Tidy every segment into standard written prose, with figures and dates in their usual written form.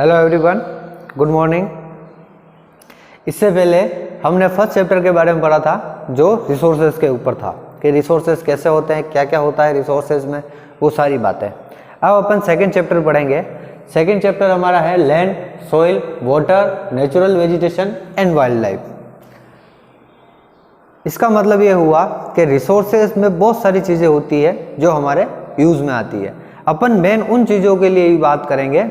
Hello everyone, good morning. इससे पहले हमने फर्स्ट चैप्टर के बारे में पढ़ा था जो रिसोर्सेज के ऊपर था कि रिसोर्सेज कैसे होते हैं, क्या क्या होता है रिसोर्सेज में, वो सारी बातें। अब अपन सेकंड चैप्टर पढ़ेंगे। सेकंड चैप्टर हमारा है land, soil, water, natural vegetation and wild life. इसका मतलब ये हुआ कि रिसोर्सेज में बहुत सारी चीज़ें होती है जो हमारे यूज़ में आती है। अपन मेन उन चीज़ों के लिए ही बात करेंगे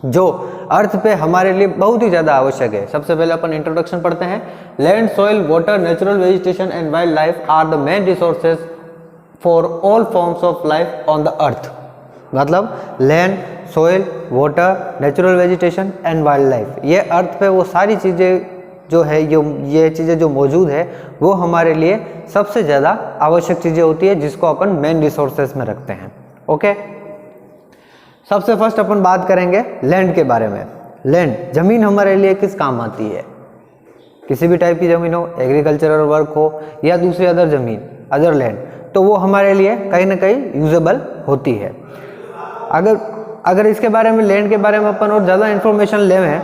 जो अर्थ पे हमारे लिए बहुत ही ज़्यादा आवश्यक है। सबसे पहले अपन इंट्रोडक्शन पढ़ते हैं। Land, soil, water, natural vegetation and wild life are the main resources for all forms of life on the earth. मतलब land, soil, water, natural vegetation and wild life, ये अर्थ पे वो सारी चीज़ें जो है, ये चीज़ें जो मौजूद है वो हमारे लिए सबसे ज़्यादा आवश्यक चीज़ें होती है जिसको अपन मेन रिसोर्सेज में रखते हैं। ओके, सबसे फर्स्ट अपन बात करेंगे लैंड के बारे में। लैंड, ज़मीन हमारे लिए किस काम आती है? किसी भी टाइप की ज़मीन हो, एग्रीकल्चरल वर्क हो या दूसरी अदर ज़मीन, अदर लैंड, तो वो हमारे लिए कहीं ना कहीं यूजेबल होती है। अगर इसके बारे में, लैंड के बारे में अपन और ज़्यादा इंफॉर्मेशन लें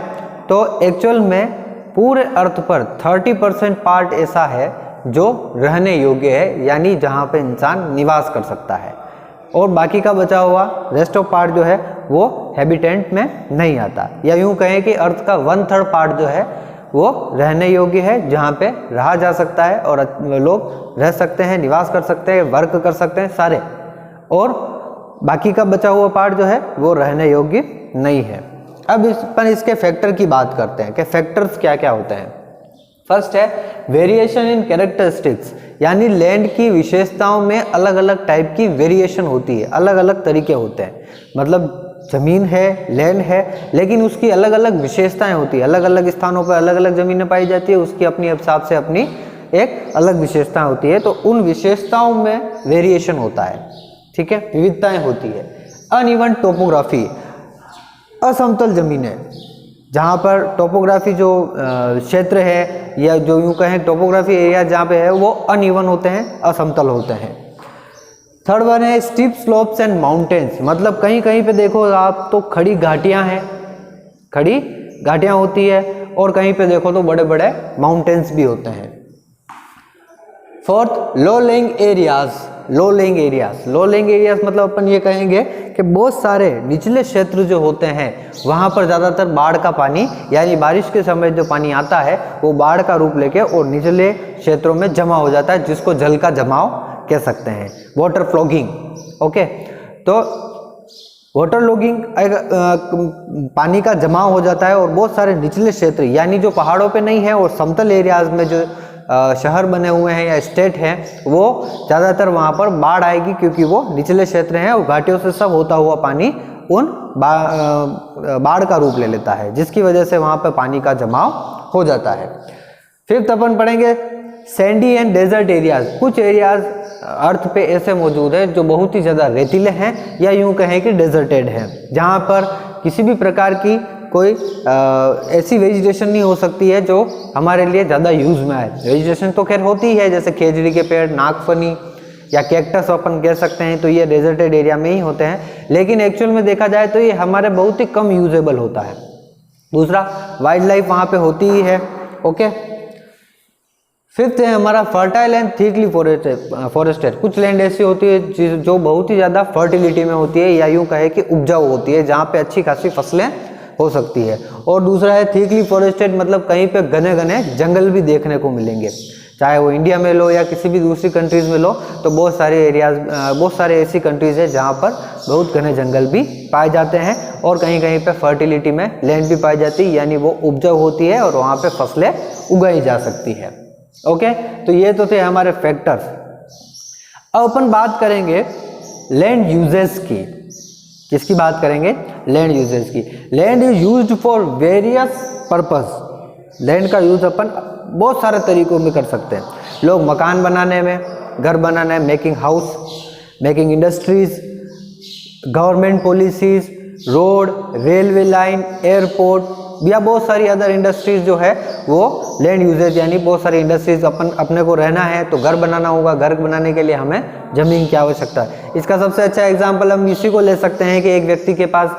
तो एक्चुअल में पूरे अर्थ पर 30% पार्ट ऐसा है जो रहने योग्य है, यानी जहाँ पे इंसान निवास कर सकता है, और बाकी का बचा हुआ रेस्ट ऑफ पार्ट जो है वो हैबिटेंट में नहीं आता। या यूँ कहें कि अर्थ का 1/3 पार्ट जो है वो रहने योग्य है, जहाँ पे रहा जा सकता है और लोग रह सकते हैं, निवास कर सकते हैं, वर्क कर सकते हैं सारे, और बाकी का बचा हुआ पार्ट जो है वो रहने योग्य नहीं है। अब अपन इसके फैक्टर की बात करते हैं कि फैक्टर्स क्या क्या होते हैं। फर्स्ट है वेरिएशन इन कैरेक्टरिस्टिक्स, यानी लैंड की विशेषताओं में अलग अलग टाइप की वेरिएशन होती है, अलग अलग तरीके होते हैं। मतलब ज़मीन है, लैंड है, लेकिन उसकी अलग अलग विशेषताएं होती है, अलग अलग स्थानों पर अलग अलग ज़मीनें पाई जाती है, उसकी अपनी हिसाब से अपनी एक अलग विशेषता होती है, तो उन विशेषताओं में वेरिएशन होता है। ठीक है, विविधताएँ होती है। अनइवन टोपोग्राफी, असमतल ज़मीनें, जहाँ पर टोपोग्राफी जो क्षेत्र है या जो यूँ कहें टोपोग्राफी एरिया जहाँ पे है वो अनइवन होते हैं, असमतल होते हैं। थर्ड वन है स्टीप स्लोप्स एंड माउंटेन्स, मतलब कहीं कहीं पे देखो आप तो खड़ी घाटियाँ हैं, खड़ी घाटियाँ होती है, और कहीं पे देखो तो बड़े बड़े माउंटेन्स भी होते हैं। फोर्थ लो लेइंग एरियाज, लो लेइंग एरियाज मतलब अपन ये कहेंगे कि बहुत सारे निचले क्षेत्र जो होते हैं वहाँ पर ज़्यादातर बाढ़ का पानी, यानी बारिश के समय जो पानी आता है वो बाढ़ का रूप लेके और निचले क्षेत्रों में जमा हो जाता है, जिसको जल का जमाव कह सकते हैं, वाटर फ्लॉगिंग। ओके, तो वाटर लॉगिंग पानी का जमाव हो जाता है, और बहुत सारे निचले क्षेत्र यानी जो पहाड़ों पे नहीं है और समतल एरियाज में जो शहर बने हुए हैं या स्टेट हैं, वो ज़्यादातर वहाँ पर बाढ़ आएगी, क्योंकि वो निचले क्षेत्र हैं और घाटियों से सब होता हुआ पानी उन बाढ़ का रूप ले लेता है, जिसकी वजह से वहाँ पर पानी का जमाव हो जाता है। फिफ्थ अपन पढ़ेंगे सैंडी एंड डेजर्ट एरियाज। कुछ एरियाज अर्थ पे ऐसे मौजूद है जो बहुत ही ज़्यादा रेतीले हैं या यूँ कहें कि डेजर्टेड हैं, जहाँ पर किसी भी प्रकार की कोई ऐसी वेजिटेशन नहीं हो सकती है जो हमारे लिए ज़्यादा यूज़ में आए। वेजिटेशन तो खैर होती है, जैसे खेजड़ी के पेड़, नागफनी या कैक्टस अपन कह सकते हैं, तो ये डेजर्टेड एरिया में ही होते हैं, लेकिन एक्चुअल में देखा जाए तो ये हमारे बहुत ही कम यूजेबल होता है। दूसरा, वाइल्ड लाइफ वहाँ पे होती ही है। ओके, फिफ्थ है हमारा फर्टाइल एंड थिकली फॉरेस्टेड। कुछ लैंड ऐसी होती है जो बहुत ही ज़्यादा फर्टिलिटी में होती है या यूँ कहे कि उपजाऊ होती है, जहाँ पे अच्छी खासी फसलें हो सकती है। और दूसरा है थिकली फॉरेस्टेड, मतलब कहीं पे घने घने जंगल भी देखने को मिलेंगे, चाहे वो इंडिया में लो या किसी भी दूसरी कंट्रीज़ में लो, तो बहुत सारे ऐसी कंट्रीज़ है जहाँ पर बहुत घने जंगल भी पाए जाते हैं, और कहीं कहीं पे फर्टिलिटी में लैंड भी पाई जाती है, यानी वो उपजाऊ होती है और वहाँ पे फसलें उगाई जा सकती है। ओके, तो ये तो थे हमारे फैक्टर्स। अब अपन बात करेंगे लैंड यूजेस की। किसकी बात करेंगे? लैंड यूजेस की। Land is used for various purpose. Land का यूज अपन बहुत सारे तरीकों में कर सकते हैं। लोग मकान बनाने में, घर बनाने में, making house, making industries, government policies, road, railway line, airport या बहुत सारी अदर इंडस्ट्रीज जो है वो लैंड यूजेज, यानी बहुत सारी इंडस्ट्रीज अपने को रहना है तो घर बनाना होगा, घर बनाने के लिए हमें ज़मीन की आवश्यकता है। इसका सबसे अच्छा एग्जांपल हम इसी को ले सकते हैं कि एक व्यक्ति के पास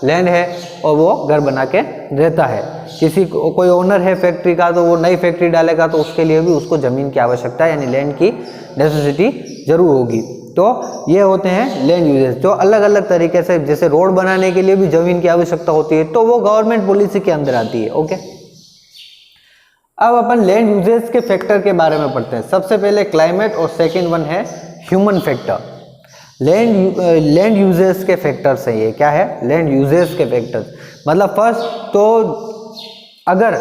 लैंड है और वो घर बना के रहता है। किसी कोई ओनर है फैक्ट्री का तो वो नई फैक्ट्री डालेगा तो उसके लिए भी उसको ज़मीन की आवश्यकता यानी लैंड की नेसेसिटी जरूर होगी। तो ये होते हैं लैंड यूजेस जो अलग अलग तरीके से, जैसे रोड बनाने के लिए भी ज़मीन की आवश्यकता होती है तो वो गवर्नमेंट पॉलिसी के अंदर आती है। ओके, अब अपन लैंड यूजेस के फैक्टर के बारे में पढ़ते हैं। सबसे पहले क्लाइमेट और सेकेंड वन है ह्यूमन फैक्टर। लैंड यूजेस के फैक्टर्स हैं ये। क्या है? लैंड यूजेस के फैक्टर्स। मतलब फर्स्ट तो अगर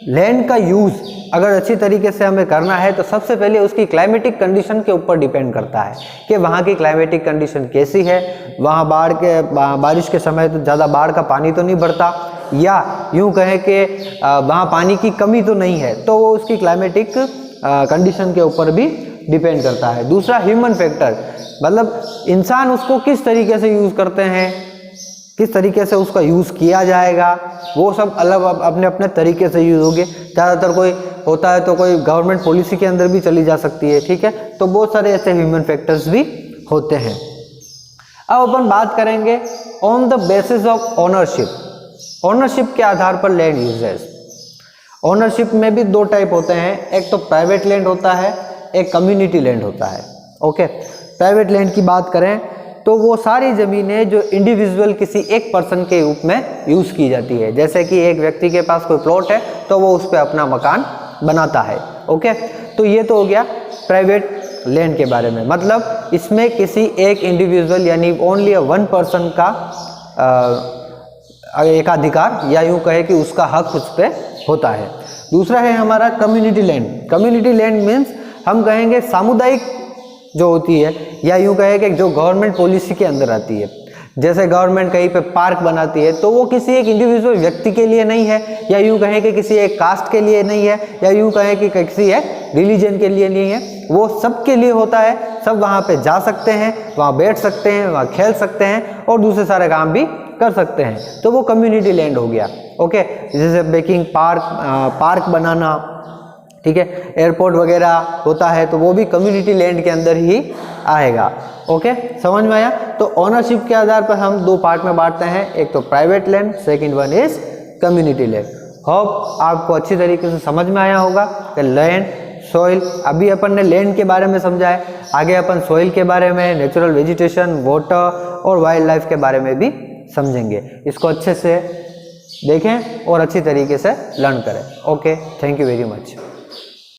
लैंड का यूज अगर अच्छी तरीके से हमें करना है तो सबसे पहले उसकी क्लाइमेटिक कंडीशन के ऊपर डिपेंड करता है कि वहाँ की क्लाइमेटिक कंडीशन कैसी है। वहाँ बारिश के समय तो ज़्यादा बाढ़ का पानी तो नहीं भरता, या यूँ कहें कि वहाँ पानी की कमी तो नहीं है, तो वो उसकी क्लाइमेटिक कंडीशन के ऊपर भी डिपेंड करता है। दूसरा ह्यूमन फैक्टर, मतलब इंसान उसको किस तरीके से यूज़ करते हैं, किस तरीके से उसका यूज़ किया जाएगा, वो सब अलग अपने अपने तरीके से यूज़ होंगे। ज़्यादातर कोई होता है तो कोई गवर्नमेंट पॉलिसी के अंदर भी चली जा सकती है, ठीक है। तो बहुत सारे ऐसे ह्यूमन फैक्टर्स भी होते हैं। अब अपन बात करेंगे on the basis of ownership. Ownership के आधार पर लैंड यूजेस। ओनरशिप में भी दो टाइप होते हैं, एक तो प्राइवेट लैंड होता है, एक कम्युनिटी लैंड होता है। ओके, प्राइवेट लैंड की बात करें तो वो सारी ज़मीनें जो इंडिविजुअल किसी एक पर्सन के रूप में यूज़ की जाती है। जैसे कि एक व्यक्ति के पास कोई प्लॉट है तो वो उस पर अपना मकान बनाता है। ओके, तो ये तो हो गया प्राइवेट लैंड के बारे में। मतलब इसमें किसी एक इंडिविजुअल यानी ओनली वन पर्सन का एकाधिकार या यूँ कहे कि उसका हक उस पर होता है। दूसरा है हमारा community land. Community land means हम कहेंगे सामुदायिक जो होती है, या यूँ कहे कि जो गवर्नमेंट पॉलिसी के अंदर आती है। जैसे गवर्नमेंट कहीं पे पार्क बनाती है तो वो किसी एक इंडिविजुअल व्यक्ति के लिए नहीं है, या यूँ कहें कि किसी एक कास्ट के लिए नहीं है, या यूँ कहें कि किसी एक रिलीजन के लिए नहीं है, वो सबके लिए होता है। सब वहाँ पे जा सकते हैं, वहाँ बैठ सकते हैं, वहाँ खेल सकते हैं और दूसरे सारे काम भी कर सकते हैं। तो वो कम्युनिटी लैंड हो गया। ओके, जैसे बेकिंग पार्क बनाना, ठीक है, एयरपोर्ट वगैरह होता है तो वो भी कम्युनिटी लैंड के अंदर ही आएगा। ओके, समझ में आया? तो ओनरशिप के आधार पर हम दो पार्ट में बांटते हैं, एक तो private land, second one is community land. Hope आपको अच्छी तरीके से समझ में आया होगा कि लैंड, सॉइल, अभी अपन ने लैंड के बारे में समझा है, आगे अपन सॉइल के बारे में, नेचुरल वेजिटेशन, वाटर और वाइल्ड लाइफ के बारे में भी समझेंगे। इसको अच्छे से देखें और अच्छी तरीके से लर्न करें। Okay, thank you very much.